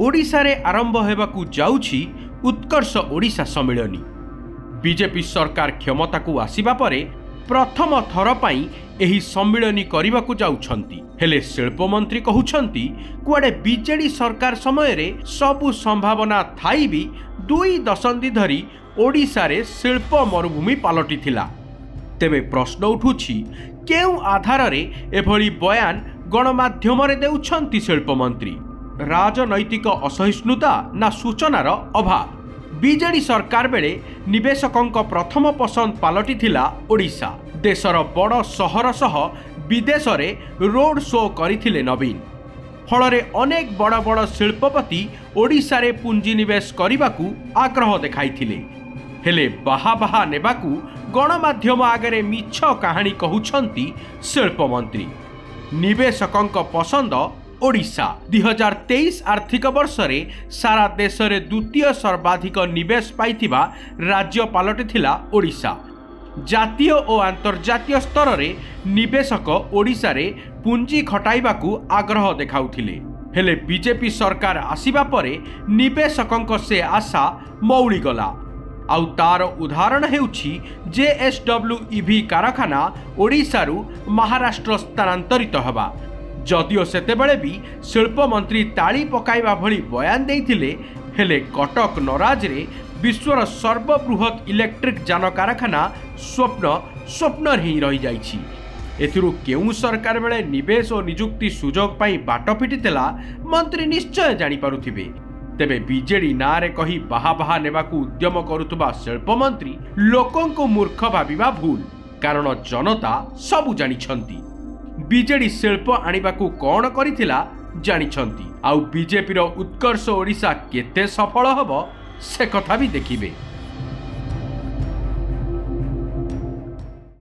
ओडिशा रे आरंभ हेबाकू जाउछि उत्कर्ष ओडिशा सम्मेलन। बीजेपी सरकार क्षमता को आसीबा परे प्रथम थर पई एही सम्मेलन करबाकू जाउछंती। हेले शिल्प मंत्री कहउछंती कुआडे बीजेडी सरकार समय रे सबु संभावना थाई भी 2 दशंधि धरी ओडिशा रे शिल्प मरुभूमि पलटि थिला। तेबे प्रश्न उठुछि केउ आधार रे एभली बयान गणमाध्यम रे देउछंती शिल्प मंत्री? राजनैतिक असहिष्णुता ना सूचनार अभाव? बीजेडी सरकार बेले निवेशकों प्रथम पसंद पलटि थिला ओडिशा। देशर बड़ सहर सह विदेश रे रोड शो करथिले नवीन। फलरे अनेक बड़ बड़ शिल्पपति ओडिशा रे पुंजी निवेश करबाकू आग्रह देखाइथिले। हेले बाहा बाहा नेबाकू गणमाध्यम आगरे मिछ कहानी कहउछंती शिल्प मंत्री। निवेशकों पसंद ओडिशा 2023 आर्थिक वर्ष रे सारा देश रे द्वितीय सर्वाधिक निवेश पाइथिबा राज्य पलटिथिला ओडिशा। जातीय और अंतर्जातीय स्तर रे निवेशक ओडिशा रे पुंजी खटाइबाकू आग्रह देखाउथिले। हेले बीजेपी सरकार आसीबा परे निवेशकों से आशा मौली गला। आउ तार उदाहरण हेउछि JSW EV कारखाना ओडिशारू महाराष्ट्र स्थानांतरित हवा। जदिओ सेतेबेले भी शिल्प मंत्री ताली पकाइबा भली बयान देइथिले, हेले कटक नराज रे विश्वर सर्वबृहत इलेक्ट्रिक जान कारखाना स्वप्न ही रही जाइछि। एथिरु केउ सरकार बेले निवेश और निजुक्ति सुजोग पाई बाट फिटितेला मंत्री निश्चय जानि पारुथिबे। तेबे बीजेडी नारे कही बाहा बाहा नेबाकू उद्यम करुथबा शिल्प मंत्री लोकों को मूर्ख भाबिबा भूल। कारण जनता सबु जानिछंती। बीजेडी शिल्प आनिबाकू कौन करिथिला जानिछंती। आउ बीजेपी रो उत्कर्ष ओडिशा केते सफल हबो से कथा भी देखिबे।